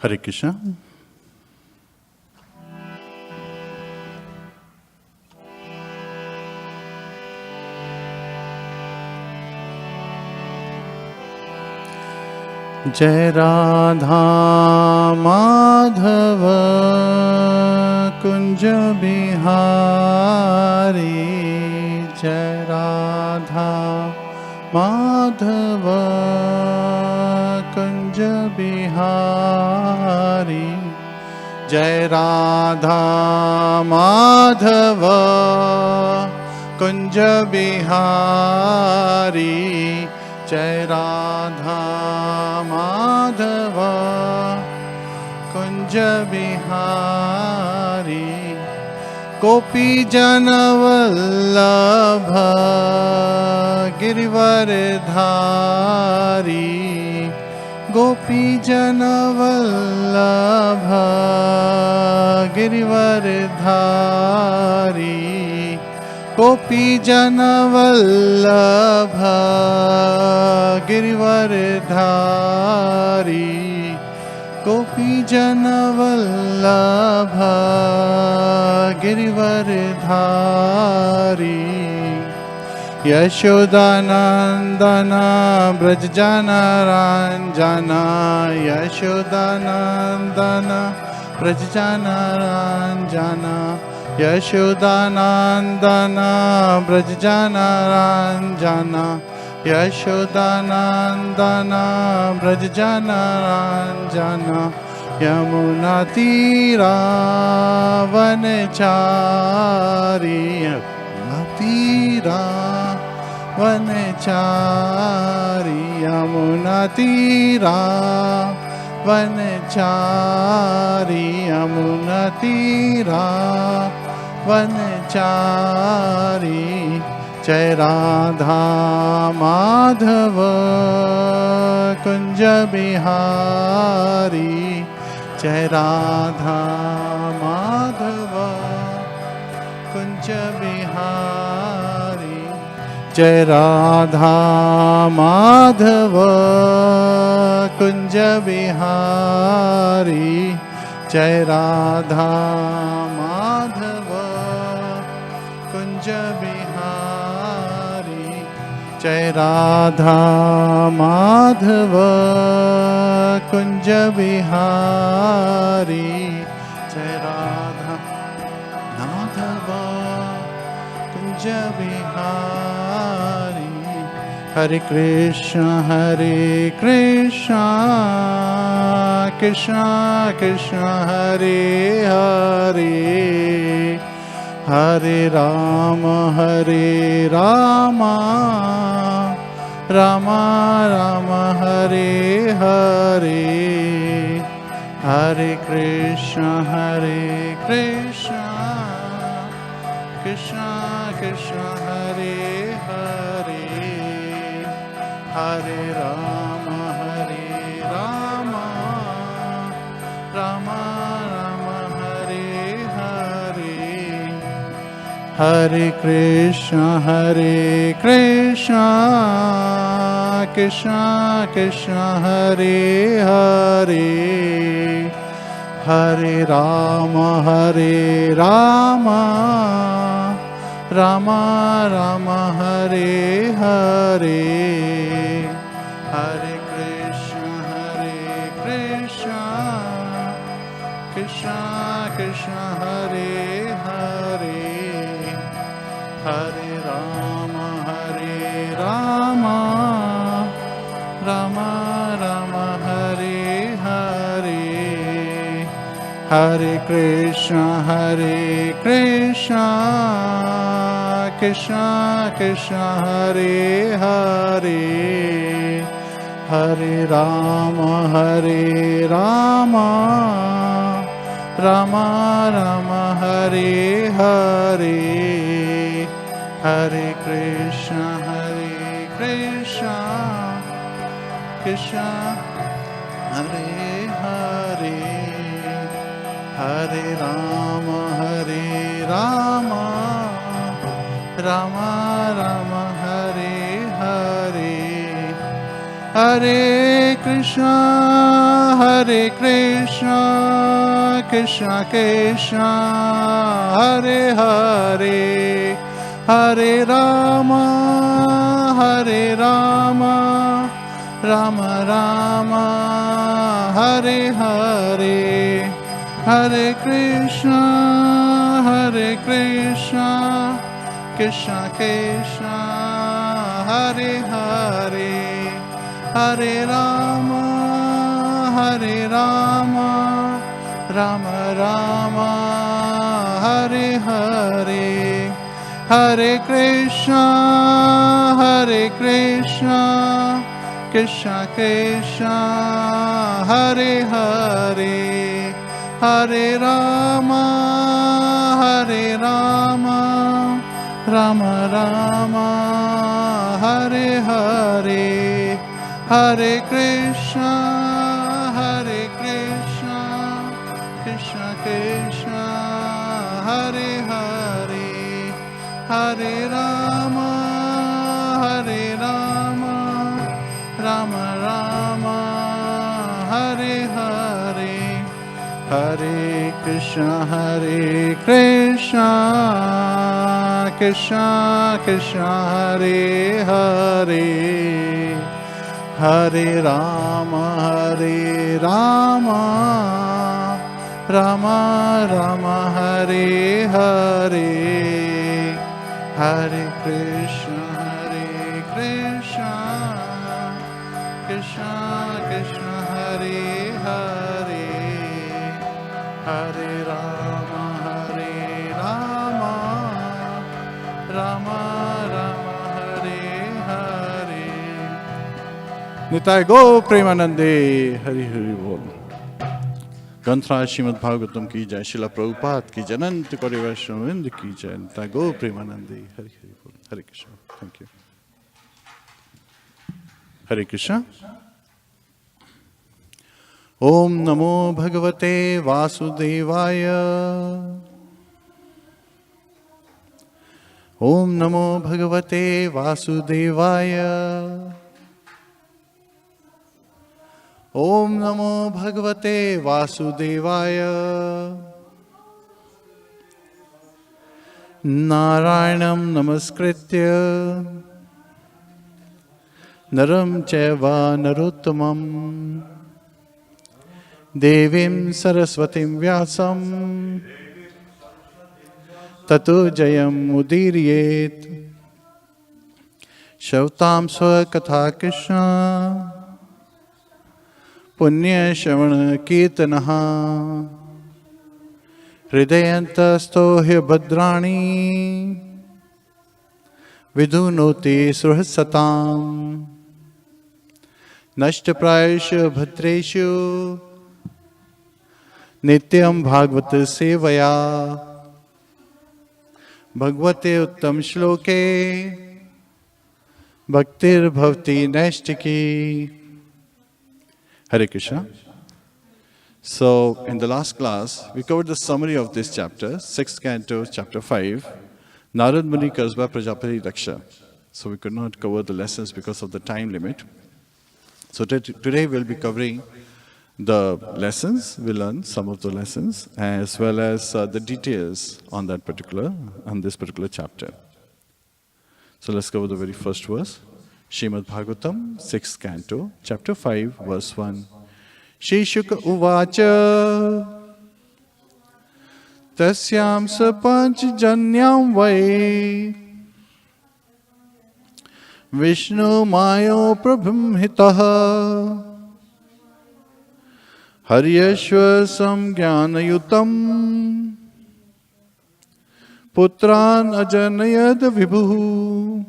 Hare Krishna. Jai Radha Madhava Kunja Bihari, Jai Radha Madhava Kunja Bihari, Jai Radha Madhava Kunja Bihari, Jai Radha Madhava Kunja Bihari, Gopi Jana Vallabha Girivaridhari, Gopi Jana Vallabha Girivaridhari, Gopi Jana Vallabha Girivaridhari, Gopi Jana Vallabha Girivaridhari, Yashodanandana Brajjana Ranjana, Yashodanandana Brajjana Ranjana, Yashodanandana Brajjana Ranjana, Yashodanandana Brajjana Ranjana, Yamuna Tira Vanechari, Yamuna Tira Vanechari, Yamuna Tira Vanechari, Yamuna Tira Vanechari, Jai Radha Madhava Kunja Bihari, Jai Radha Madhava Kunja Bihari, Jai Radha Madhava Kunja Bihari, Jai Radha Madhava Kunja Bihari, Jai Radha Madhava Kunja Bihari, Jai Radha Madhava Kunja Bihari. Hare Krishna, Hare Krishna, Krishna Krishna, Hare Hare, Hare Rama, Hare Rama, Rama Rama, Hare Hare, Hare Krishna, Hare Krishna, Krishna Krishna, Hare Hare, Hare Rama, Hare Rama, Rama Rama, Hare Hare, Hare Krishna, Hare Krishna, Krishna Krishna, Hare Hare, Hare Rama, Hare Rama, Rama Rama, Hare Hare, Hare Krishna, Hare Krishna, Krishna Krishna, Hare Hare, Hare Rama, Hare Rama, Rama Rama, Hare Hare, Hare Krishna, Hare Krishna, Krishna Krishna, Hare Hare, Hare Rama, Hare Rama, Rama Rama, Hare Hare, Hare Krishna, Hare Krishna, Krishna Hare Hare, Hare Rama, Hare Rama, Rama Rama, Hare Hare, Hare Krishna, Hare Krishna, Krishna Krishna, Hare Hare, Hare Rama, Hare Rama, Rama Rama, Hare Hare, Hare Krishna, Hare Krishna, Krishna Krishna, Hare Hare, Hare Rama, Hare Rama, Rama Rama, Hare Hare, Hare Krishna, Hare Krishna, Krishna Krishna, Hare Hare, Hare Rama, Hare Rama, Rama Rama, Hare Hare, Hare Krishna, Hare Krishna, Krishna Krishna, Hare Hare, Hare Rama, Hare Rama, Rama Rama, Hare Hare, Hare Krishna, Hare Krishna, Krishna Krishna, Hare Hare, Hare Rama, Hare Rama, Rama Rama, Hare Hare, Hare Krishna, Hare Krishna, Krishna Krishna, Hare Hare, Hare Rama, Hare Rama, Rama Rama, Hare Hare. Nitai Go Premanande, Hari Hari Bol. ग्रंथराज श्रीमद्-भागवतम की जय, शिला प्रभुपाद की जय, अनंत कोटि वैष्णववृंद की जय, निताय गौर प्रेमानंदे, हरि हरि बोल, हरे Krishna, thank you, हरे कृष्ण। ओम नमो भगवते वासुदेवाय, ओम नमो भगवते वासुदेवाय, ओम नमो भगवते वासुदेवाय। नारायणं नमस्कृत्य नरं चैव नरोत्तमं देवीं सरस्वतीं व्यासं ततो जयमुदीरयेत्। श्रौतां स्वकथा कृष्ण पुण्यश्रवण कीर्तनः हृदयन्तस्थो ह्यभद्राणि विधुनोति सुहृत्सताम्। नष्टप्रायेषु भद्रेषु नित्यं भागवत सेवया भगवते उत्तम श्लोके भक्तिर्भवति नैष्टिकी। Hare Krishna. So, in the last class, we covered the summary of this chapter, 6th canto, chapter 5, Nārada Muni cursed by Prajāpati Dakṣa. So, we could not cover the lessons because of the time limit. So, today we'll be covering the lessons. We'll learn some of the lessons as well as the details on this particular chapter. So, let's cover the very first verse. Śrīmad-Bhāgavatam, 6th canto, chapter 5, verse 1. Shri Shuka Uvacha Tasyam Sapanch Janyam Vai Vishnu Mayo Prabhimhitaha Haryashva Samgyanayutam Putran Ajanayad Vibhu.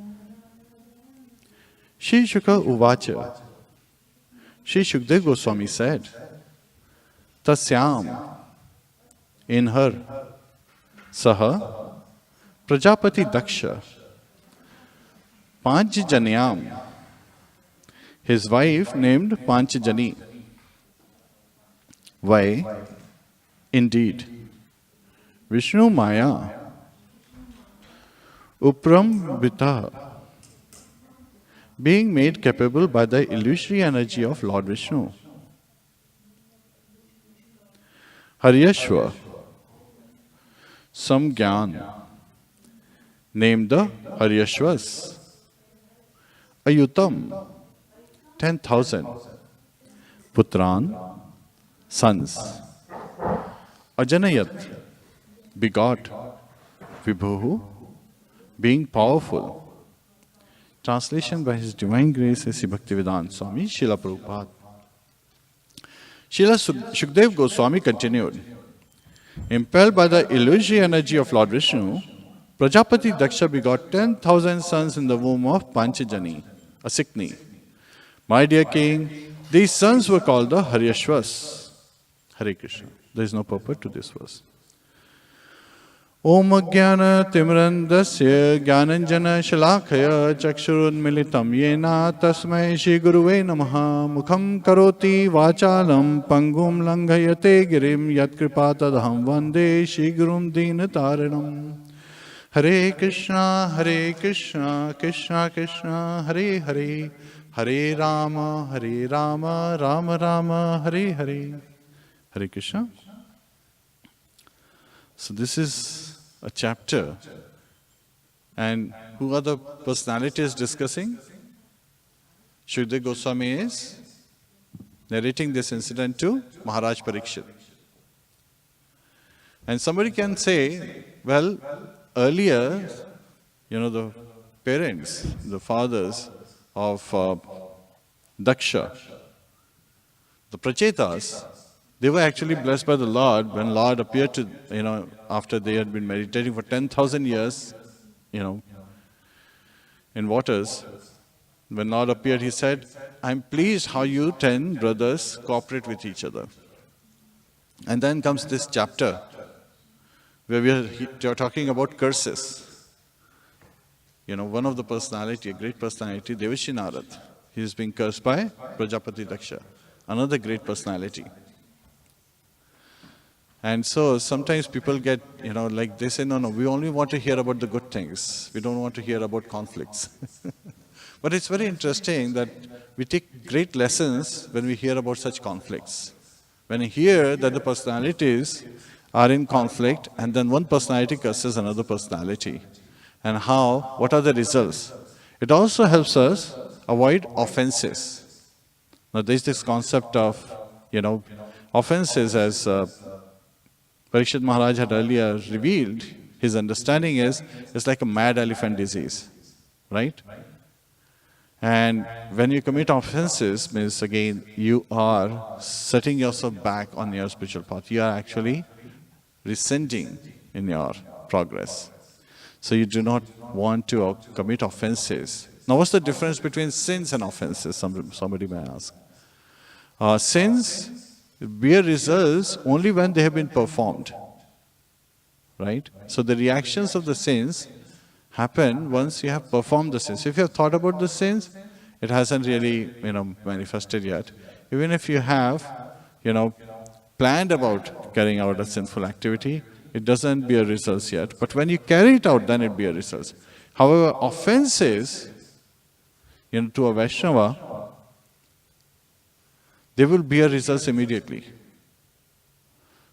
Shri Shuka Uvacha. Shri Shukdev Goswami said, Tasyam, in her, Saha, Prajāpati Dakṣa, Panchjaniyam, his wife named Panchjani. Why? Indeed, Vishnu Maya, Uprambita, being made capable by the illusory energy of Lord Vishnu. Haryashva, some Gyan, named the Haryashvas. Ayutam, 10,000. Putran, sons. Ajanayat, begot. Vibhuhu, being powerful. Translation by His Divine Grace S.C. Bhaktivedanta Swami Srila Prabhupada. Srila Shukdev Goswami continued, impelled by the illusory energy of Lord Vishnu, Prajāpati Dakṣa begot 10,000 sons in the womb of Panchajani, a Sikni. My dear king, these sons were called the Haryashvas. Hare Krishna. There is no purport to this verse. Om Jnana Timrandasya Jnananjana Shalakaya Chakshurunmilitam Yena Tasmai Shri Guruve Namaha Mukham Karoti Vachalam Pangum Langhayate Girim Yat Kripatadaham Vande Shri Gurum Dinataranam. Hare Krishna, Krishna Krishna, Hare Hare, Hare Rama, Rama Rama, Hare Hare. Hare Krishna. So this is a chapter, and who are the personalities discussing? Shukdev Goswami is narrating this incident to Maharaj Parikshit. And somebody can say, well, earlier, the parents, the fathers of Daksha, the Prachetas, they were actually blessed by the Lord when Lord appeared to, after they had been meditating for 10,000 years, in waters. When Lord appeared, He said, I'm pleased how you 10 brothers cooperate with each other. And then comes this chapter where we are talking about curses. One of the personality, a great personality, Devashi Narad, he is being cursed by Prajāpati Dakṣa, another great personality. And so sometimes people get, like they say, no, we only want to hear about the good things. We don't want to hear about conflicts. But it's very interesting that we take great lessons when we hear about such conflicts. When we hear that the personalities are in conflict and then one personality curses another personality. And what are the results? It also helps us avoid offenses. Now there is this concept of, offenses as Parikshit Maharaj had earlier revealed. His understanding is, it's like a mad elephant disease, right? And when you commit offenses, means again, you are setting yourself back on your spiritual path. You are actually resenting in your progress. So you do not want to commit offenses. Now what's the difference between sins and offenses? Somebody may ask. Sins bear results only when they have been performed. Right? So the reactions of the sins happen once you have performed the sins. If you have thought about the sins, it hasn't really, manifested yet. Even if you have, planned about carrying out a sinful activity, it doesn't bear results yet. But when you carry it out, then it bears results. However, offenses, to a Vaishnava, they will bear results immediately.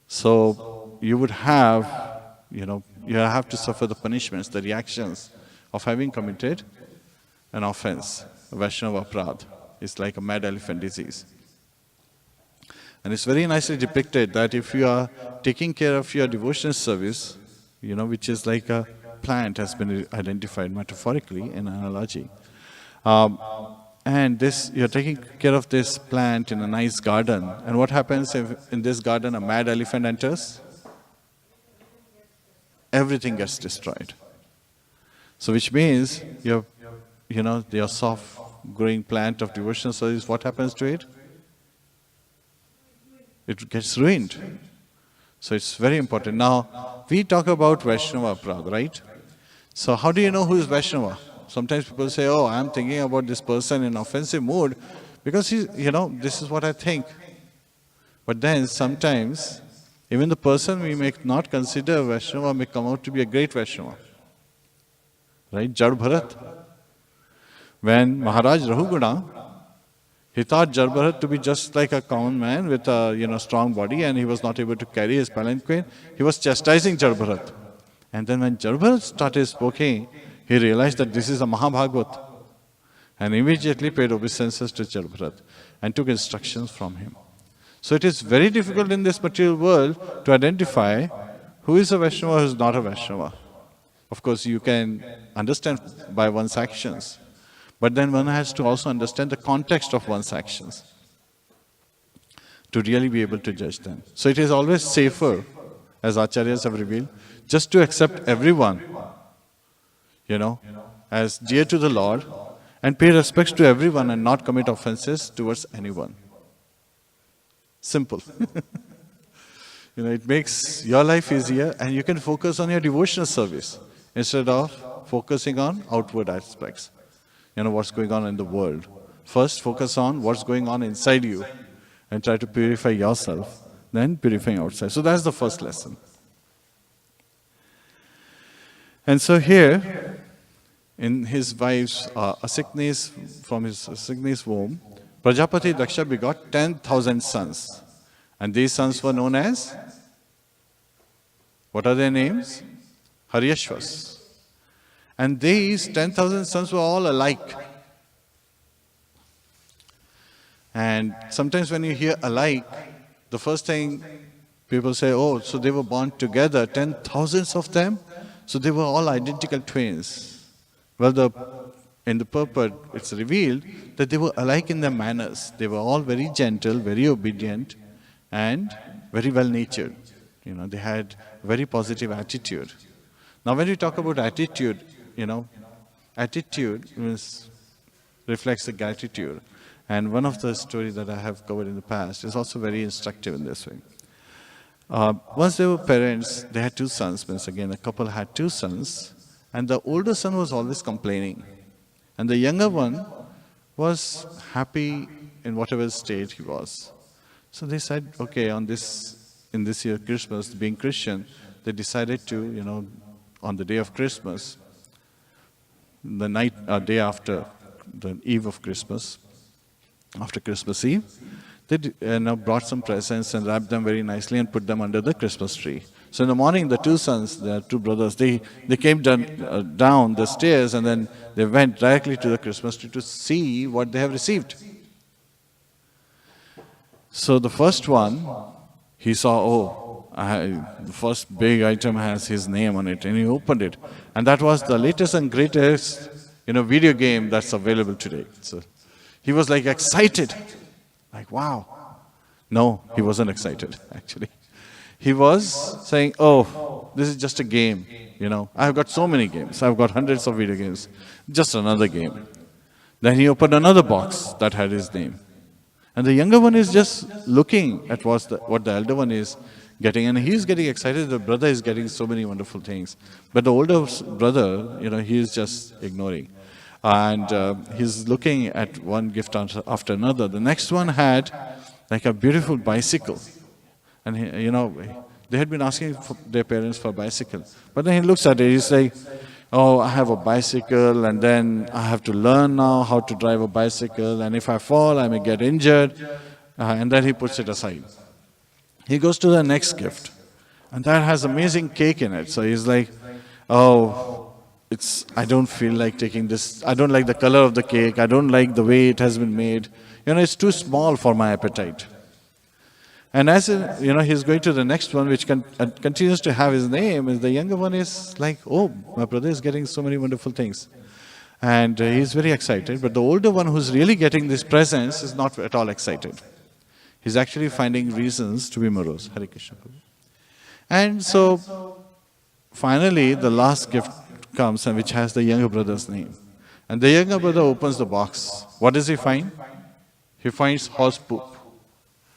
So you would have, you have to suffer the punishments, the reactions of having committed an offense. Vaishnava Prad is like a mad elephant disease. And it's very nicely depicted that if you are taking care of your devotional service, which is like a plant has been identified metaphorically in analogy. And you're taking care of this plant in a nice garden. And what happens if in this garden a mad elephant enters? Everything gets destroyed. So which means your soft growing plant of devotional service, what happens to it? It gets ruined. So it's very important. Now, we talk about Vaishnava Prad, right? So how do you know who is Vaishnava? Sometimes people say, oh, I'm thinking about this person in offensive mood because this is what I think. But then sometimes, even the person we may not consider Vaishnava may come out to be a great Vaishnava. Right? Jad Bharat. When Maharaj Rahuguna, he thought Jarbharat to be just like a common man with a strong body, and he was not able to carry his palanquin. He was chastising Jarbharat. And then when Jarbharat started speaking, he realized that this is a Mahabhagavat. And immediately paid obeisances to Jarbharat and took instructions from him. So it is very difficult in this material world to identify who is a Vaishnava, who is not a Vaishnava. Of course, you can understand by one's actions, but then one has to also understand the context of one's actions to really be able to judge them. So it is always safer, as Acharyas have revealed, just to accept everyone, as dear to the Lord, and pay respects to everyone and not commit offenses towards anyone. Simple. It makes your life easier, and you can focus on your devotional service instead of focusing on outward aspects. What's going on in the world. First, focus on what's going on inside you and try to purify yourself, then purifying outside. So that's the first lesson. And so here, in his wife's from his sickness womb, Prajāpati Dakṣa begot 10,000 sons. And these sons were known as, what are their names? Haryashvas. And these 10,000 sons were all alike. And sometimes when you hear alike, the first thing people say, oh, so they were born together, 10,000s of them? So they were all identical twins. Well, in the purport, it's revealed that they were alike in their manners. They were all very gentle, very obedient, and very well-natured. They had very positive attitude. Now, when we talk about attitude, attitude reflects the gratitude. And one of the stories that I have covered in the past is also very instructive in this way. Once they were parents, they had 2 sons. Once again, a couple had 2 sons. And the older son was always complaining. And the younger one was happy in whatever state he was. So they said, okay, in this year Christmas, being Christian, they decided to, on the day of Christmas, the day after the eve of Christmas, after Christmas Eve, they brought some presents and wrapped them very nicely and put them under the Christmas tree. So in the morning, the 2 sons, the 2 brothers, they came down the stairs, and then they went directly to the Christmas tree to see what they have received. So the first one, he saw, the first big item has his name on it, and he opened it. And that was the latest and greatest, video game that's available today. So he was like excited, like, wow. No, he wasn't excited, actually. He was saying, oh, this is just a game, I've got so many games. I've got hundreds of video games. Just another game. Then he opened another box that had his name. And the younger one is just looking at what the elder one is getting. And he's getting excited. The brother is getting so many wonderful things. But the older brother, he is just ignoring. And he's looking at one gift after another. The next one had like a beautiful bicycle. And, they had been asking their parents for a bicycle. But then he looks at it, he's like, oh, I have a bicycle, and then I have to learn now how to drive a bicycle, and if I fall, I may get injured. And then he puts it aside. He goes to the next gift, and that has amazing cake in it. So he's like, oh, I don't feel like taking this. I don't like the color of the cake. I don't like the way it has been made. It's too small for my appetite. And as he's going to the next one, which continues to have his name, and the younger one is like, oh, my brother is getting so many wonderful things. And he's very excited. But the older one who's really getting these presents is not at all excited. He's actually finding reasons to be morose. Hare Krishna. And so, finally, the last gift comes, and which has the younger brother's name. And the younger brother opens the box. What does he find? He finds horse poop.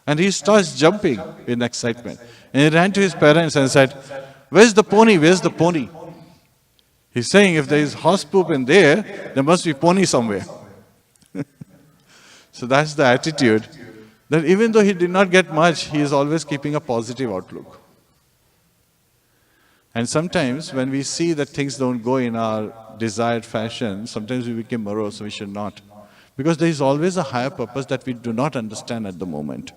And he starts jumping in excitement. And he ran to his parents and said, where's the pony? Where's the pony? He's saying if there is horse poop in there must be pony somewhere. So that's the attitude. That even though he did not get much, he is always keeping a positive outlook. And sometimes when we see that things don't go in our desired fashion, sometimes we become morose, so we should not. Because there is always a higher purpose that we do not understand at the moment.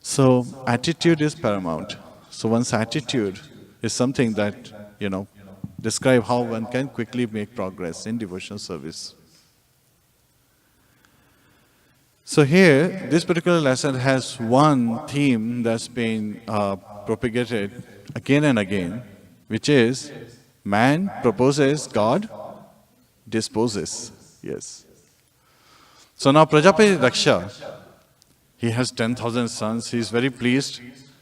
So attitude is paramount. So one's attitude is something that, describe how one can quickly make progress in devotional service. So here, this particular lesson has one theme that's been propagated again and again, which is man proposes, God disposes. Yes. So now Prajāpati Dakṣa, he has 10,000 sons. He is very pleased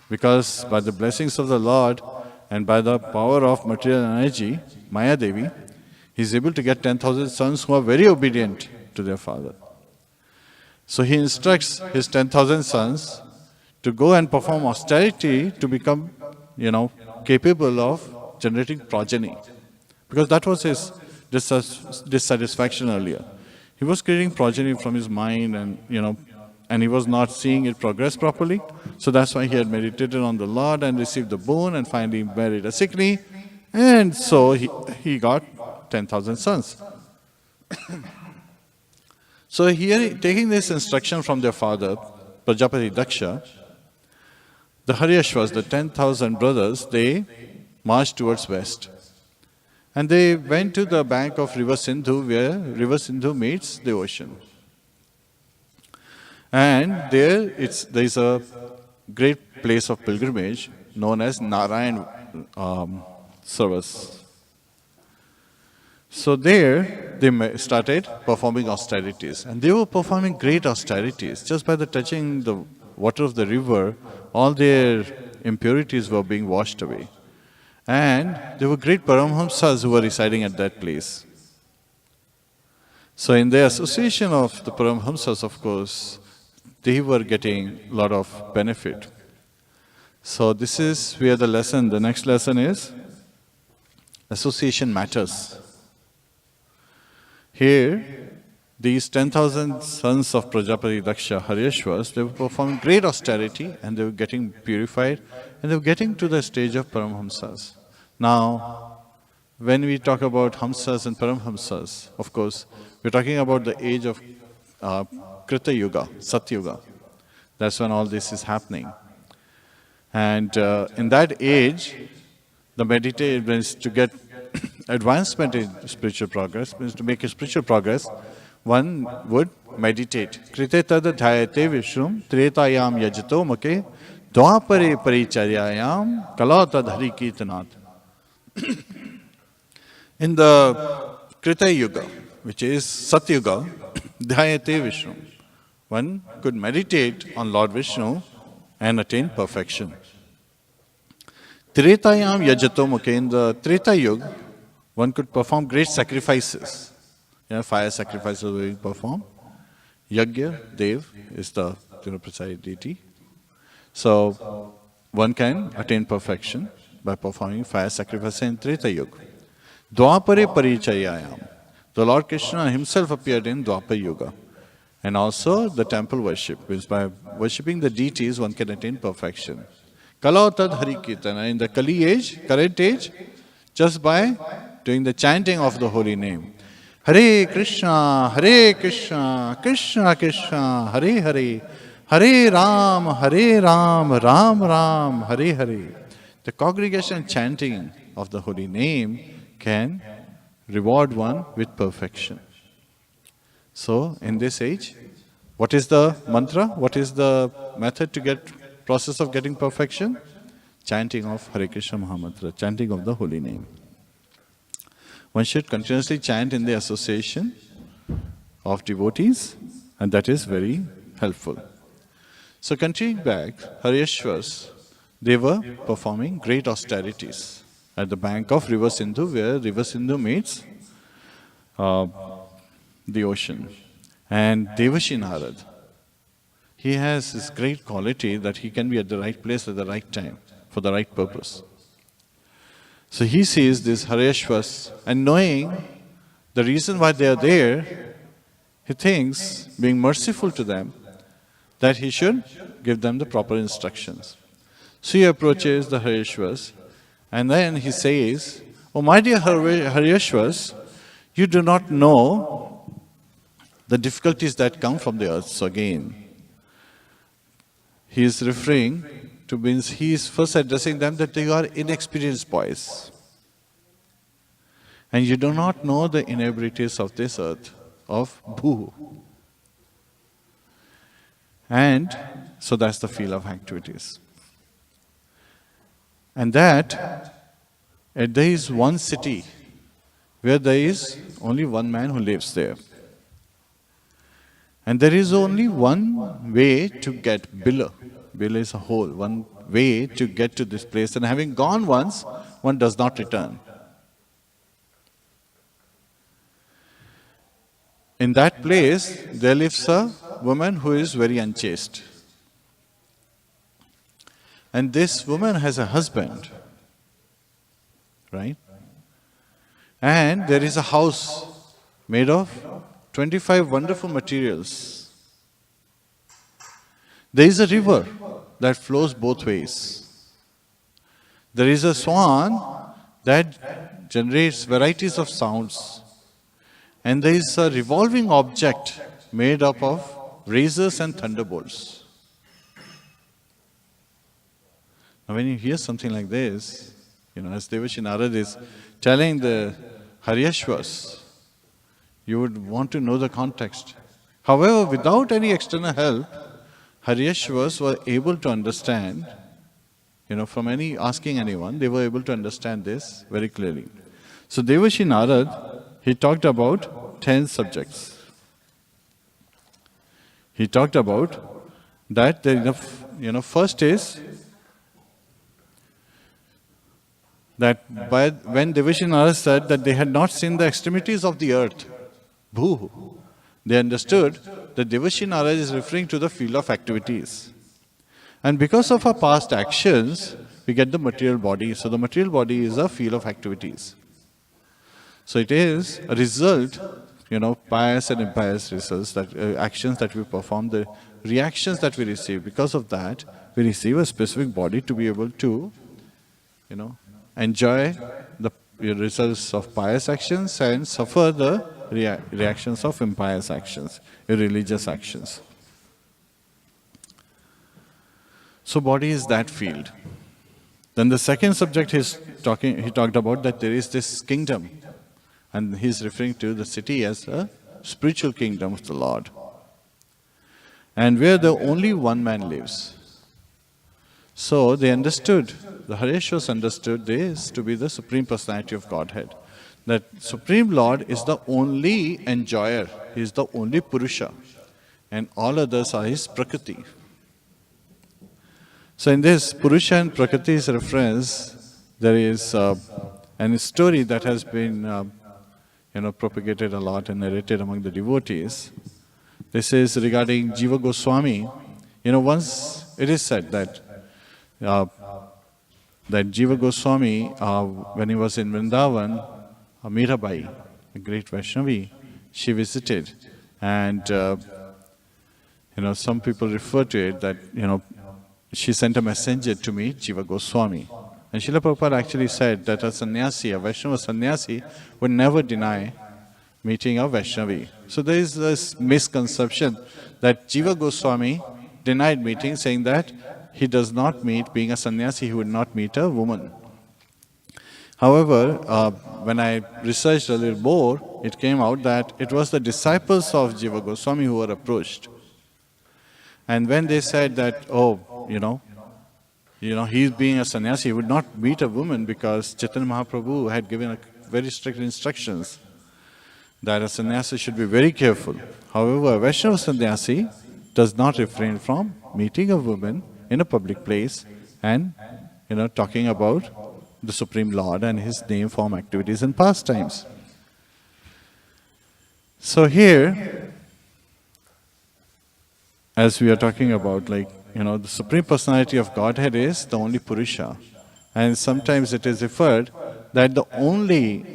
because by the blessings of the Lord and by the power of material energy, Maya Devi, he is able to get 10,000 sons who are very obedient to their father. So he instructs his 10,000 sons to go and perform austerity to become, capable of generating progeny. Because that was his dissatisfaction earlier. He was creating progeny from his mind and he was not seeing it progress properly. So that's why he had meditated on the Lord and received the boon and finally married a Sikni. And so he got 10,000 sons. So here, taking this instruction from their father, Prajāpati Dakṣa, the Haryashvas, the 10,000 brothers, they marched towards west. And they went to the bank of river Sindhu, where river Sindhu meets the ocean. And there is a great place of pilgrimage known as Narayan Service. So there they started performing austerities. And they were performing great austerities. Just by the touching the water of the river, all their impurities were being washed away. And there were great Paramhamsas who were residing at that place. So in the association of the Paramhamsas, of course, they were getting a lot of benefit. So this is where the next lesson is, association matters. Here, these 10,000 sons of Prajāpati Dakṣa, Haryashvas, they were performing great austerity and they were getting purified and they were getting to the stage of Paramhamsas. Now, when we talk about Hamsas and Paramhamsas, of course, we're talking about the age of Krita Yuga, Satyuga. That's when all this is happening. And in that age, the meditation means to get advancement in spiritual progress, means to make a spiritual progress, one would meditate. Krite tad dhyayate vishrum tretayam yajato make dvapare paricharyayam kala tad hari kirtanat. In the Krita Yuga, which is Satyuga, dhyayate vishrum, one could meditate on Lord Vishnu and attain perfection. Tretayam yajato make, in the Treta Yuga, one could perform great sacrifices. Fire sacrifices were being performed. Yajna, Dev is the precise deity. So one can attain perfection by performing fire sacrifice in Treta Yuga. Dvapare parichayayam. The Lord Krishna himself appeared in Dvapara Yuga. And also the temple worship, means by worshipping the deities one can attain perfection. Kala tad hari kirtana, in the Kali age, current age, just by doing the chanting of the holy name. Hare Krishna, Krishna Krishna, Hare Hare, Hare Ram, Ram Ram, Hare Hare. The congregation chanting of the holy name can reward one with perfection. So, in this age, what is the mantra? What is the method to get process of getting perfection? Chanting of Hare Krishna Mahamantra, chanting of the holy name. One should continuously chant in the association of devotees, and that is very helpful. So continuing back, Haryashvas, they were performing great austerities at the bank of river Sindhu, where river Sindhu meets the ocean. And Devashi Narad, he has this great quality that he can be at the right place at the right time for the right purpose. So he sees these Haryashvas, and knowing the reason why they are there, he thinks, being merciful to them, that he should give them the proper instructions. So he approaches the Haryashvas And then he says, "Oh, my dear Haryashvas, you do not know the difficulties that come from the earth." So again, he is referring to, means he is first addressing them that they are inexperienced boys. And you do not know the inabilities of this earth, of Bhu. And so that's the field of activities. And that there is one city where there is only one man who lives there. And there is only one way to get Bila. Bila is a whole, one way to get to this place. And having gone once, one does not return. In that place, there lives a woman who is very unchaste. And this woman has a husband, right? And there is a house made of 25 wonderful materials. There is a river that flows both ways. There is a swan that generates varieties of sounds. And there is a revolving object made up of razors and thunderbolts. Now when you hear something like this, as Devashi Narada is telling the Haryashvas, you would want to know the context. However, without any external help, Haryashvas were able to understand, from asking anyone, they were able to understand this very clearly. So Devashi Narada, he talked about 10 subjects. He talked about that, first is that when Devashi Narada said that they had not seen the extremities of the earth, Bhu, they understood that Devashi Narada is referring to the field of activities. And because of our past actions, we get the material body. So the material body is a field of activities. So it is a result, pious and impious results, that actions that we perform, the reactions that we receive. Because of that, we receive a specific body to be able to, enjoy the results of pious actions and suffer the reactions of impious actions, irreligious actions. So body is that field. Then the second subject he talked about that there is this kingdom. And he's referring to the city as a spiritual kingdom of the Lord. And where the only one man lives. So they understood, the Haryashvas understood this to be the Supreme Personality of Godhead. That Supreme Lord is the only enjoyer, he is the only Purusha, and all others are his Prakriti. So in this Purusha and Prakriti's reference, there is a story that has been propagated a lot and narrated among the devotees. This is regarding Jiva Goswami. Once it is said that Jiva Goswami, when he was in Vrindavan, Mirabai, a great Vaishnavi, she visited. And, some people refer to it that, she sent a messenger to meet Jiva Goswami. And Srila Prabhupada actually said that a sannyasi, a Vaishnava sannyasi, would never deny meeting a Vaishnavi. So there is this misconception that Jiva Goswami denied meeting, saying that he does not meet, being a sannyasi, he would not meet a woman. However, when I researched a little more, it came out that it was the disciples of Jiva Goswami who were approached. And when they said that, he being a sannyasi, he would not meet a woman because Chaitanya Mahaprabhu had given very strict instructions that a sannyasi should be very careful. However, a Vaishnava sannyasi does not refrain from meeting a woman in a public place and, talking about the Supreme Lord and his name, form, activities and pastimes. So here, as we are talking about, the Supreme Personality of Godhead is the only Purusha. And sometimes it is referred that the only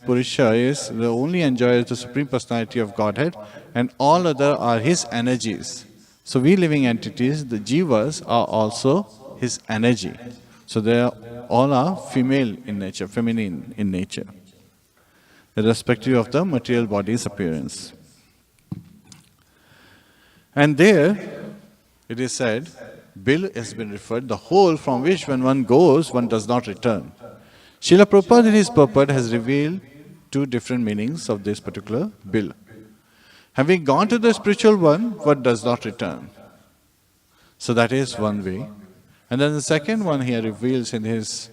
Purusha is the only enjoyer of the Supreme Personality of Godhead, and all other are his energies. So we living entities, the Jivas, are also his energy. So they all are female in nature, feminine in nature, irrespective of the material body's appearance. And there, it is said, Bill has been referred, the whole from which when one goes, one does not return. Srila Prabhupada in his purport has revealed two different meanings of this particular Bill. Having gone to the spiritual one does not return. So that is one way. And then the second one he reveals in his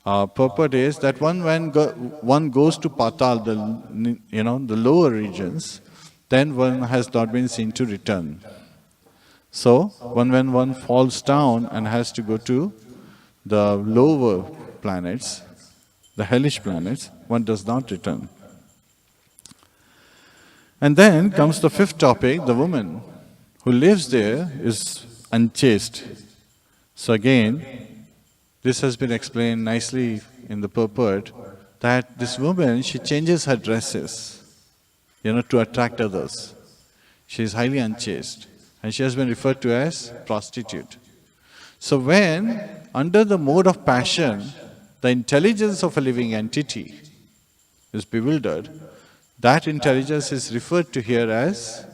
purport is that when one goes to Patal, the lower regions, then one has not been seen to return. So when one falls down and has to go to the lower planets, the hellish planets, one does not return. And then comes the fifth topic, the woman who lives there is unchaste. So again, this has been explained nicely in the purport, that this woman, she changes her dresses, to attract others. She is highly unchaste, and she has been referred to as prostitute. So when, under the mode of passion, the intelligence of a living entity is bewildered, that intelligence is referred to here as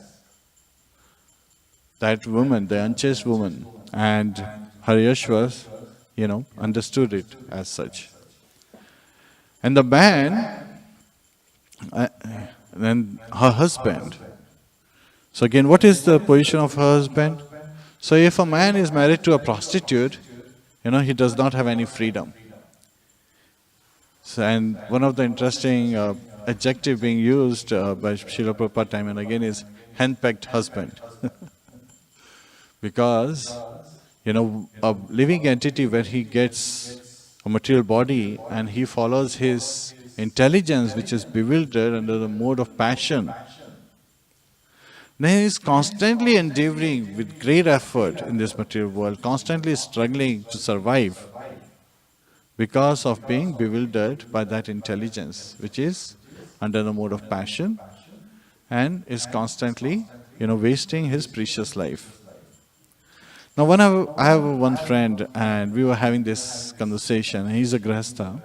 that woman, the unchaste woman, and Haryashvas, understood it as such. And the man, and her husband. So again, what is the position of her husband? So if a man is married to a prostitute, he does not have any freedom. So, and one of the interesting adjective being used by Srila Prabhupada time and again is henpecked husband. Because, a living entity, when he gets a material body and he follows his intelligence, which is bewildered under the mode of passion, then he is constantly endeavoring with great effort in this material world, constantly struggling to survive because of being bewildered by that intelligence, which is under the mode of passion and is constantly, wasting his precious life. Now, I have one friend, and we were having this conversation. He's a grihastha,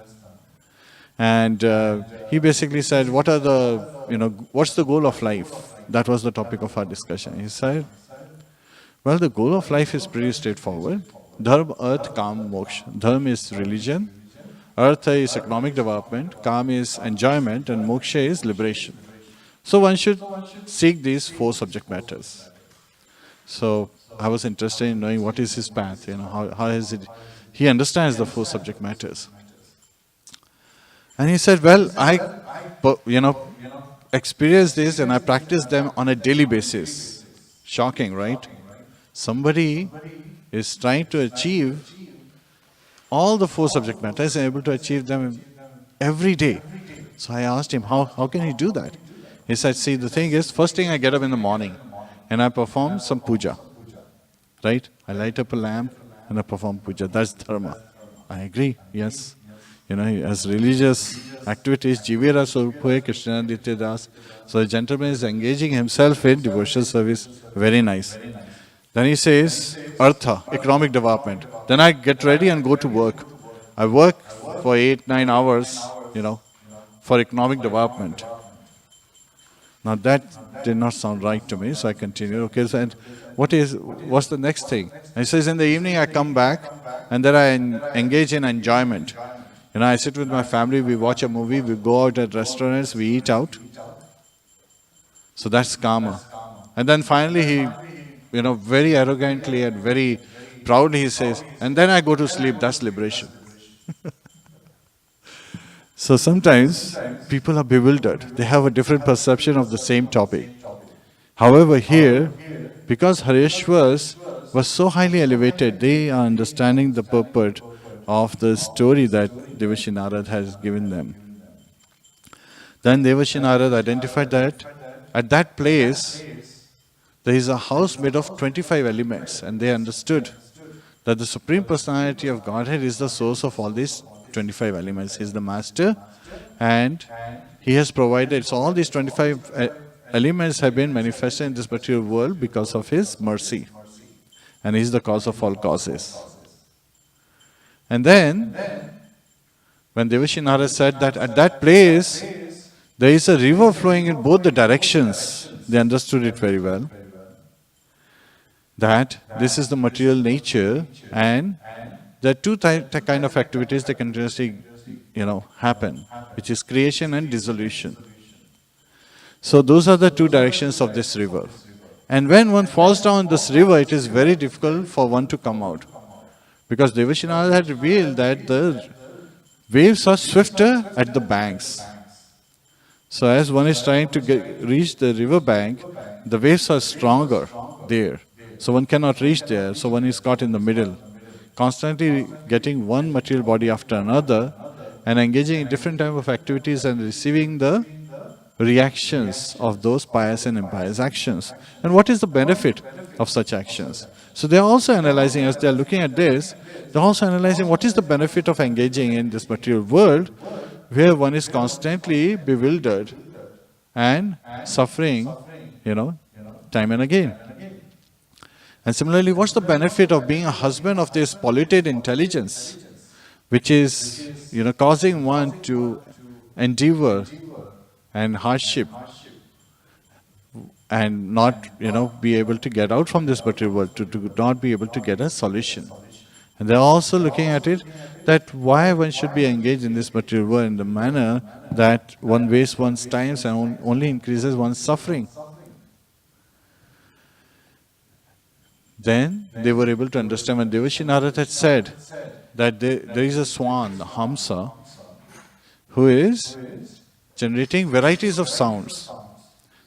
and he basically said, "What's the goal of life?" That was the topic of our discussion. He said, "Well, the goal of life is pretty straightforward: dharma, arth, kam, moksha. Dharma is religion, artha is economic development, kam is enjoyment, and moksha is liberation. So one should seek these four subject matters." So I was interested in knowing what is his path, how is it, he understands the four subject matters. And he said, "Well, I, experience this and I practice them on a daily basis." Shocking, right? Somebody is trying to achieve all the four subject matters and able to achieve them every day. So I asked him, how can he do that? He said, "See, the thing is, first thing I get up in the morning and I perform some puja. Right? I light up a lamp and I perform puja. That's dharma." I agree, yes. As religious activities, Jivera Surpue Krishna Ditya Das. So the gentleman is engaging himself in devotional service. Very nice. Then he says, artha, economic development. Then I get ready and go to work. I work for 8-9 hours, for economic development. Now that did not sound right to me, so I continued. Okay, so and what's the next thing? And he says, in the evening I come back and then I engage in enjoyment. I sit with my family, we watch a movie, we go out at restaurants, we eat out. So that's kama. And then finally he, very arrogantly and very proudly he says, and then I go to sleep, that's liberation. So sometimes people are bewildered. They have a different perception of the same topic. However, here, because Haryashvas was so highly elevated, they are understanding the purport of the story that Devashi Narad has given them. Then Devashi Narad identified that at that place there is a house made of 25 elements, and they understood that the Supreme Personality of Godhead is the source of all these 25 elements. He is the master and he has provided. So all these 25 elements have been manifested in this material world because of his mercy. And he is the cause of all causes. And then, when Devashi Narada said that at that place, there is a river flowing in both the directions, they understood it very well. That this is the material nature, and there are two kind of activities that continuously, happen, which is creation and dissolution. So those are the two directions of this river. And when one falls down this river, it is very difficult for one to come out. Because Devashi Narada had revealed that the waves are swifter at the banks. So as one is trying to reach the river bank, the waves are stronger there. So one cannot reach there, so one is caught in the middle, constantly getting one material body after another and engaging in different type of activities and receiving the reactions of those pious and impious actions. And what is the benefit of such actions? So they are also analyzing, as they are looking at this, they are also analyzing what is the benefit of engaging in this material world where one is constantly bewildered and suffering, time and again. And similarly, what's the benefit of being a husband of this polluted intelligence, which is, causing one to endeavor and hardship and not, be able to get out from this material world, to not be able to get a solution. And they're also looking at it that why one should be engaged in this material world in the manner that one wastes one's time and only increases one's suffering. Then they were able to understand when Devashi Narada had said that there is a swan, the Hamsa, who is generating varieties of sounds.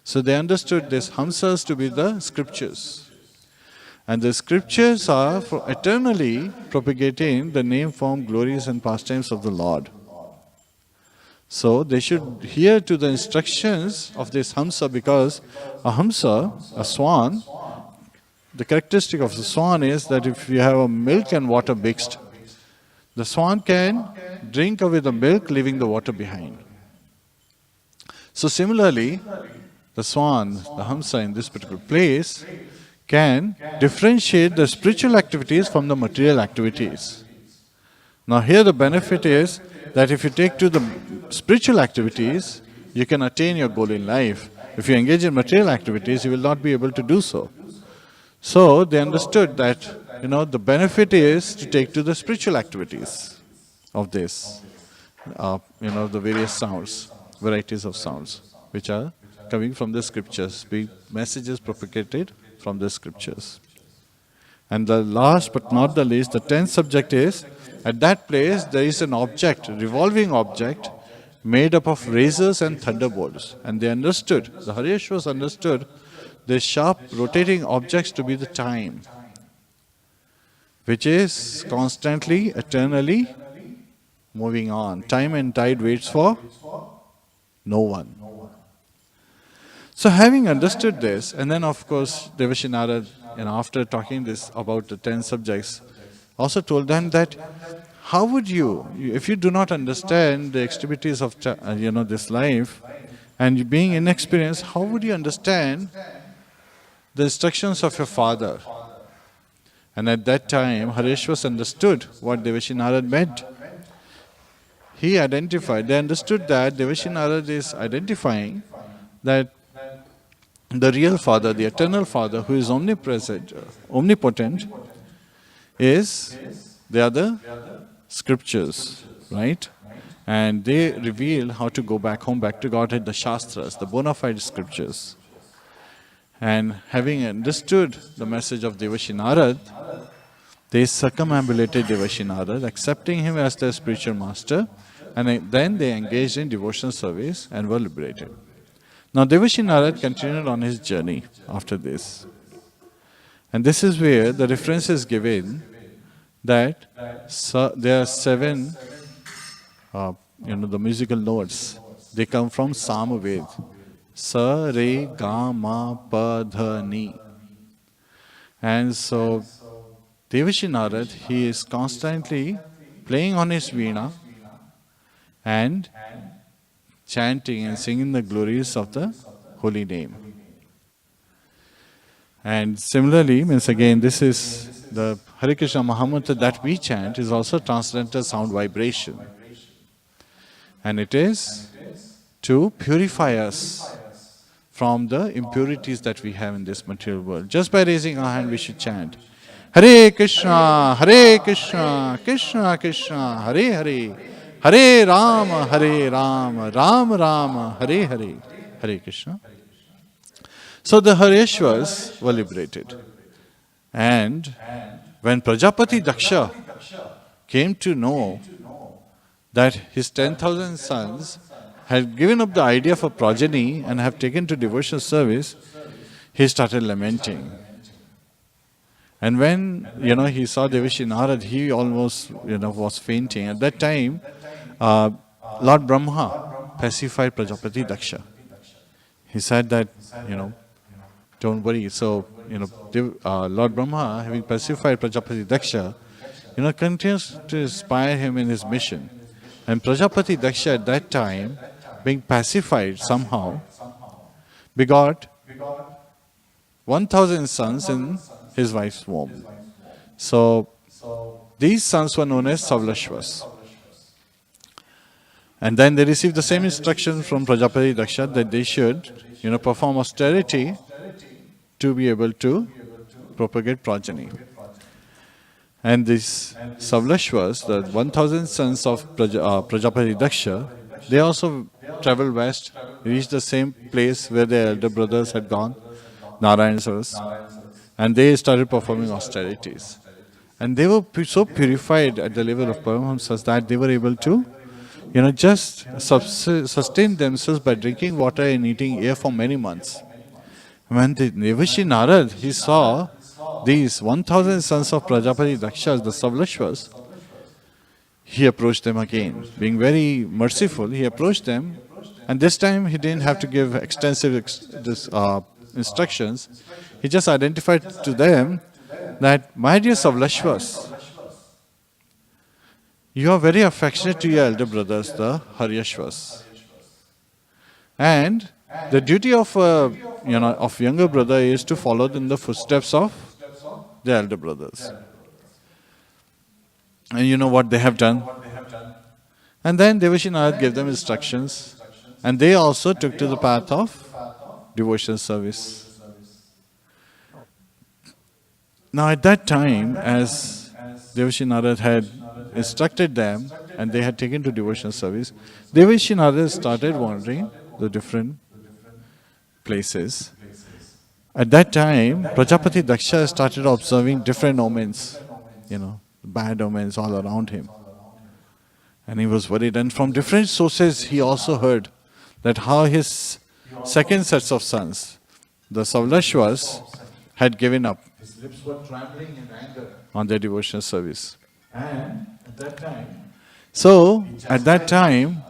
So they understood these Hamsas to be the scriptures. And the scriptures are for eternally propagating the name, form, glories and pastimes of the Lord. So they should adhere to the instructions of this Hamsa, because a Hamsa, a swan, the characteristic of the swan is that if you have a milk and water mixed, the swan can drink away the milk, leaving the water behind. So similarly, the swan, the Hamsa in this particular place, can differentiate the spiritual activities from the material activities. Now here the benefit is that if you take to the spiritual activities, you can attain your goal in life. If you engage in material activities, you will not be able to do so. So they understood that, the benefit is to take to the spiritual activities of this, the various sounds, varieties of sounds, which are coming from the scriptures, being messages propagated from the scriptures. And the last but not the least, the 10th subject is, at that place there is an object, revolving object, made up of razors and thunderbolts. And they understood, the Haryashvas understood, the sharp rotating objects to be the time, which is constantly, eternally moving on. Time and tide waits for no one. So having understood this, and then of course Devashi Narada, after talking this about the 10 subjects, also told them that how would you, if you do not understand the activities of this life, and you being inexperienced, how would you understand the instructions of your father? And at that time, Haryashvas understood what Devashi Narada meant. He identified, they understood that Devashi Narada is identifying that the real Father, the eternal Father, who is omnipresent, omnipotent, they are the scriptures, right? And they reveal how to go back home, back to Godhead, the Shastras, the bona fide scriptures. And having understood the message of Devashi Narada, they circumambulated Devashi Narada, accepting him as their spiritual master, and then they engaged in devotional service and were liberated. Now Devashi Narada continued on his journey after this. And this is where the reference is given that there are 7, the musical notes. They come from Samaved. Sa, Re, Ga, Ma, Pa, Dha, Ni. And so Devashi Narada, he is constantly playing on his veena and chanting and singing the glories of the holy name. And similarly, means again, this is the Hare Krishna Mahamantra that we chant is also transcendental sound vibration. And it is to purify us from the impurities that we have in this material world. Just by raising our hand, we should chant Hare Krishna, Krishna Krishna, Hare Hare, Hare Rama, Rama Rama, Hare Hare, Hare Krishna. So the Hareshwars were liberated. And when Prajāpati Dakṣa came to know that his 10,000 sons had given up the idea of a progeny and have taken to devotional service, he started lamenting. And when, he saw Devashi Narad, he almost, was fainting. At that time, Lord Brahma pacified Prajāpati Dakṣa. He said that, don't worry. So, Lord Brahma, having pacified Prajāpati Dakṣa, continues to inspire him in his mission. And Prajāpati Dakṣa at that time, being pacified somehow, begot 1,000 sons in his wife's womb. So, these sons were known as Savlashvas. And then they received the same instruction from Prajāpati Dakṣa that they should, perform austerity to be able to propagate progeny. And these Savlashvas, the 1,000 sons of Prajāpati Dakṣa, they also traveled west, reached the same place where their elder brothers had gone, Narayanas, and they started performing austerities. And they were so purified at the level of Paramahamsas that they were able to, just sustain themselves by drinking water and eating air for many months. When the Devashi Narad, he saw these 1,000 sons of Prajāpati Dakṣa, the Savlashvas, he approached them again. Being very merciful, he approached them, and this time he didn't have to give extensive instructions. He just identified to them that, my dear Savlashvas, you are very affectionate to your elder brothers, the Haryashvas. And the duty of of younger brother is to follow in the footsteps of the elder brothers. And you know what they have done? And then Devashi Narad gave them instructions, and they also took to the path of devotional service. Now at that time, as Devashi Narad had instructed them, and they had taken to devotional service, Devashi Narad started wandering the different places. At that time, Prajāpati Dakṣa started observing different omens, bad omens all around him. And he was worried. And from different sources, he also heard that how his second sets of sons, the Savlashvas, had given up. His lips were trembling in anger on their devotional service. And at that time,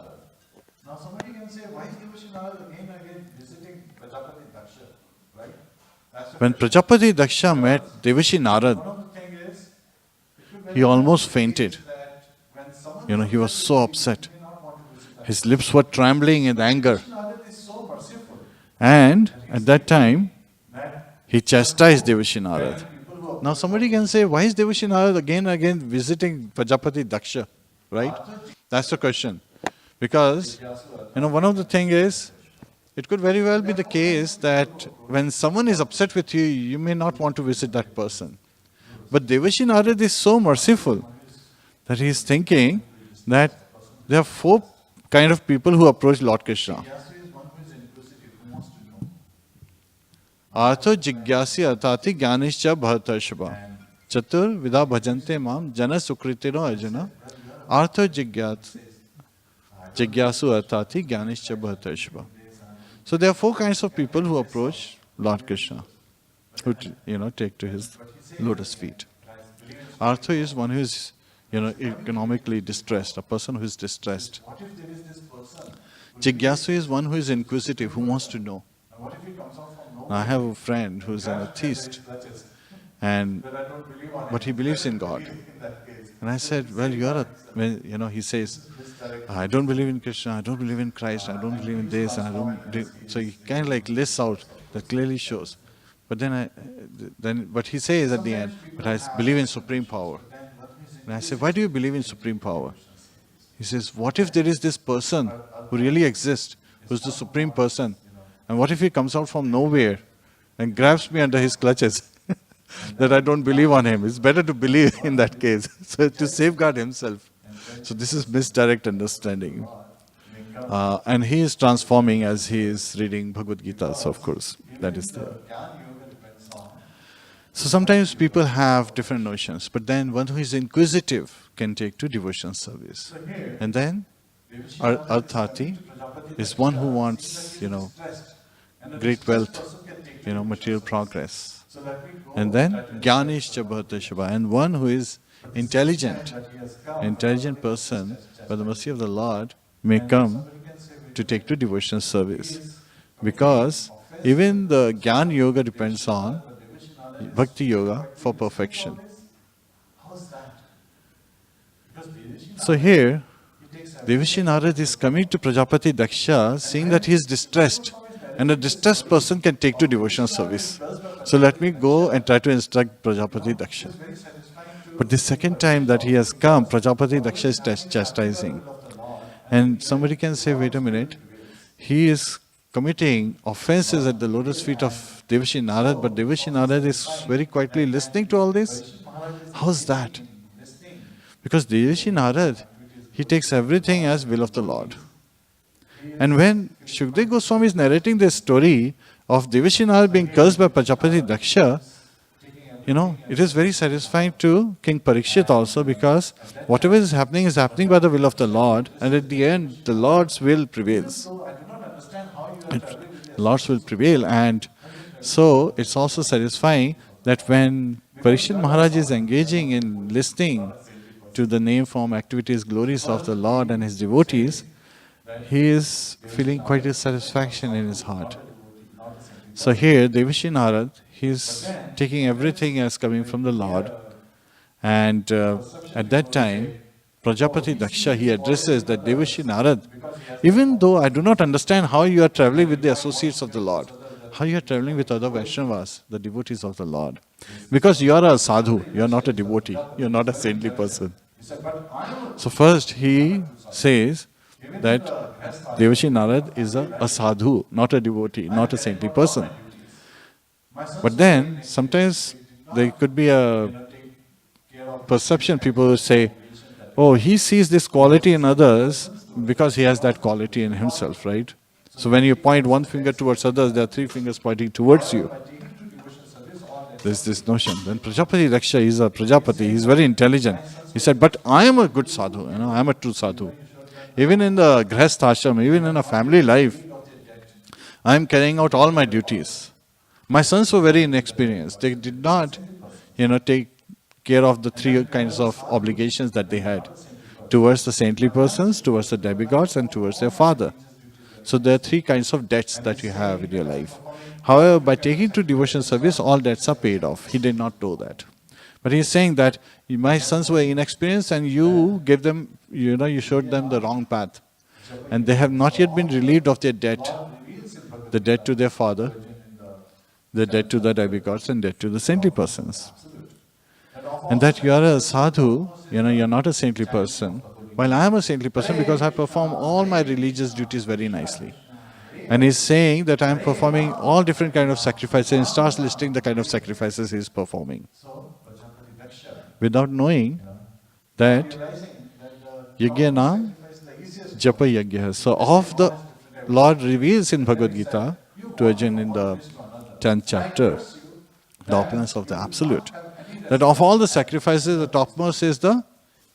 now somebody can say, why is Devashi Narad again and again visiting Prajāpati Dakṣa? Right? When Prajāpati Dakṣa met Devashi Narad, he almost fainted. He was so upset. His lips were trembling in anger. And at that time, he chastised Devashi Narad. Now somebody can say, why is Devashi Narad again and again visiting Prajāpati Dakṣa? Right? That's the question. Because, one of the things is, it could very well be the case that when someone is upset with you, you may not want to visit that person. But Devashi Narad is so merciful that he is thinking that there are 4 kind of people who approach Lord Krishna. Artho jigyasi arthati jnanischa bhartarshava chatur vida bhajante mam jana sukritino arjuna artho jigyasu arthati jnanischa bhartarshava. So there are 4 kinds of people who approach Lord Krishna, who take to his lotus feet. Artho is one who is economically distressed, a person who is distressed. Jigyasu is one who is inquisitive, who wants to know. I have a friend who is an atheist, but he believes in God. And I said, well, he says, I don't believe in Krishna, I don't believe in Christ, I don't believe in this, so he kind of lists out, that clearly shows. But but he says at the end, but I believe in supreme power. And I say, why do you believe in supreme power? He says, what if there is this person who really exists, who's the supreme person? And what if he comes out from nowhere and grabs me under his clutches? That I don't believe on him. It's better to believe in that case. So to safeguard himself. So this is misdirect understanding. And he is transforming as he is reading Bhagavad Gita, so of course, that is there. So sometimes people have different notions, but then one who is inquisitive can take to devotion service. And then Arthati is one who wants, great wealth, material progress. And then Jnanishcha Bhavata Shubha, and one who is intelligent person, by the mercy of the Lord, may come to take to devotional service. Because even the Jnana Yoga depends on Bhakti Yoga for perfection. So here, Devashi Narad is coming to Prajāpati Dakṣa, seeing that he is distressed. And a distressed person can take to devotional service. So let me go and try to instruct Prajāpati Dakṣa. But the second time that he has come, Prajāpati Dakṣa is chastising. And somebody can say, wait a minute, he is committing offenses at the lotus feet of Devashi Narad, but Devashi Narad is very quietly listening to all this? How's that? Because Devashi Narad, he takes everything as will of the Lord. And when Shukdev Goswami is narrating this story of Devashi Narad being cursed by Prajāpati Dakṣa, it is very satisfying to King Parikshit also, because whatever is happening by the will of the Lord, and at the end, the Lord's will prevails. The Lord's will prevail, and so it's also satisfying that when Parikshit Maharaj is engaging in listening to the name, form, activities, glories of the Lord and his devotees, he is feeling quite a satisfaction in his heart. So here, Devashi Narad, he is taking everything as coming from the Lord. And at that time, Prajāpati Dakṣa, he addresses that Devashi Narad, even though I do not understand how you are traveling with the associates of the Lord, how you are traveling with other Vaishnavas, the devotees of the Lord. Because you are a sadhu, you are not a devotee, you are not a saintly person. So first he says that Devashi Narad is a sadhu, not a devotee, not a saintly person. But then sometimes there could be a perception, people will say, oh, he sees this quality in others because he has that quality in himself, right? So when you point one finger towards others, there are three fingers pointing towards you. There's this notion. Then Prajāpati Dakṣa is a Prajāpati, he's very intelligent. He said, but I am a good sadhu, I am a true sadhu. Even in the Grihastha ashram, even in a family life, I am carrying out all my duties. My sons were very inexperienced. They did not, take care of the three kinds of obligations that they had. Towards the saintly persons, towards the demigods, and towards their father. So there are three kinds of debts that you have in your life. However, by taking to devotion service, all debts are paid off. He did not know that. But he is saying that my sons were inexperienced and you gave them, you showed them the wrong path. And they have not yet been relieved of their debt. The debt to their father, the debt to the demigods, and debt to the saintly persons. And that you are a sadhu, you are not a saintly person. While I am a saintly person because I perform all my religious duties very nicely. And he's saying that I am performing all different kind of sacrifices, and starts listing the kind of sacrifices he is performing. Without knowing that Yajna Japa Yajna. So of the Lord reveals in Bhagavad Gita to Arjuna in the 10th chapter, the opulence of the Absolute. That of all the sacrifices, the topmost is the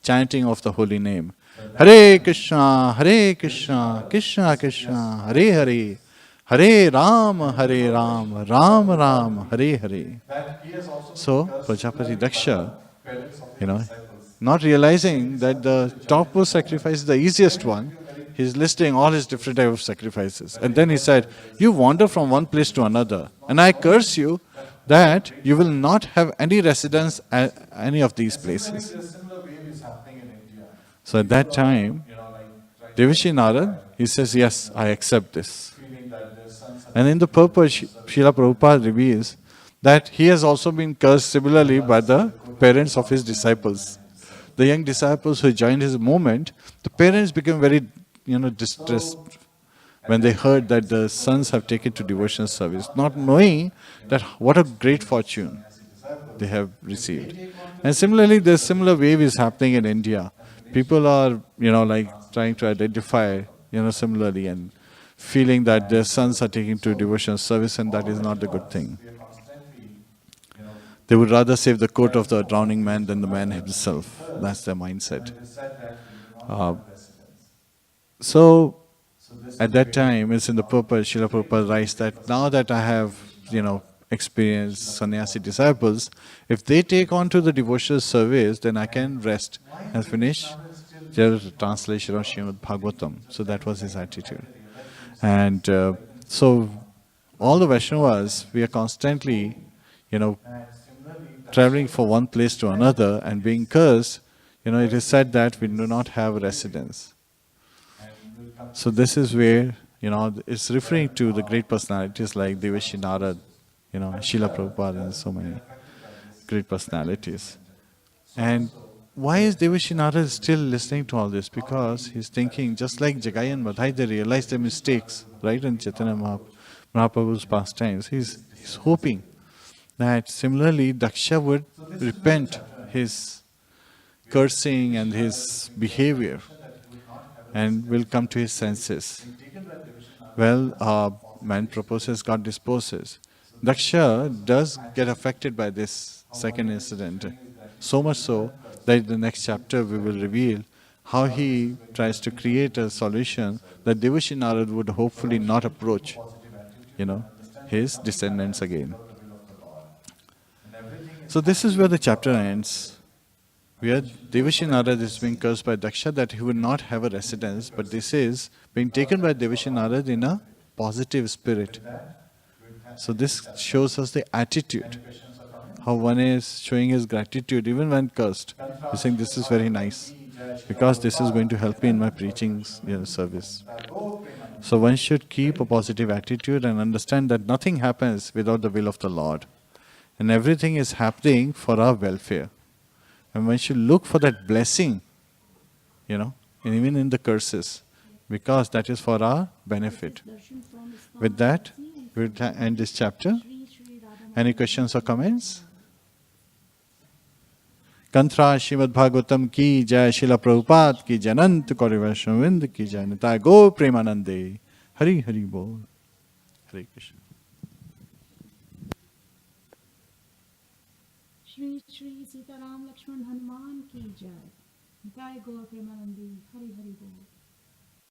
chanting of the holy name. Hare Krishna, Krishna Krishna, Hare Hare, Hare Rama, Rama Rama, Hare Hare. So, Prajāpati Dakṣa, not realizing that the topmost sacrifice is the easiest one, he's listing all his different types of sacrifices. And then he said, you wander from one place to another, and I curse you that you will not have any residence at any of these places. So at that time, Devashi Narad, he says, yes, I accept this. And in the purport, Srila Prabhupada reveals that he has also been cursed similarly by the parents of his disciples. The young disciples who joined his movement, the parents became very, distressed when they heard that the sons have taken to devotional service, not knowing that what a great fortune they have received. And similarly, the similar wave is happening in India. People are, trying to identify, similarly and feeling that their sons are taking to devotional service, and that is not a good thing. They would rather save the coat of the drowning man than the man himself. That's their mindset. So, at that time, it's in the purpose, Srila Prabhupada writes that now that I have, experienced sannyasi disciples, if they take on to the devotional service, then I can rest and finish their translation of Śrīmad-Bhāgavatam. So that was his attitude. And so all the Vaishnavas, we are constantly, traveling from one place to another and being cursed. It is said that we do not have residence. So this is where, it's referring to the great personalities like Devashi Narad, Srila Prabhupada, and so many great personalities. And why is Devashi Narad still listening to all this? Because he's thinking, just like Jagai and Madhai, they realized their mistakes, right? In Chaitanya Mahaprabhu's pastimes. He's hoping that similarly Daksha would repent his cursing and his behavior and will come to his senses. Well, man proposes, God disposes. Daksha does get affected by this second incident. So much so that in the next chapter we will reveal how he tries to create a solution that Devashi Narad would hopefully not approach, his descendants again. So this is where the chapter ends. Where Devashi Narad is being cursed by Daksha that he would not have a residence, but this is being taken by Devashi Narad in a positive spirit. So this shows us the attitude, how one is showing his gratitude even when cursed. He's saying, this is very nice, because this is going to help me in my preaching service. So one should keep a positive attitude and understand that nothing happens without the will of the Lord. And everything is happening for our welfare. And one should look for that blessing, and even in the curses, because that is for our benefit. With that, we'll end this chapter. Any questions or comments? Kantra Śrīmad-Bhāgavatam ki jai, Srila Prabhupada ki jai, Anant Kauri Vaishnavind ki jai, Nitai Go Premanande. Hari Hari Bol. Hare Krishna. Shri Shri Sitaram Lakshman Hanuman ki jai. Nitai Gaur Premanandi. Hari Hari Bol.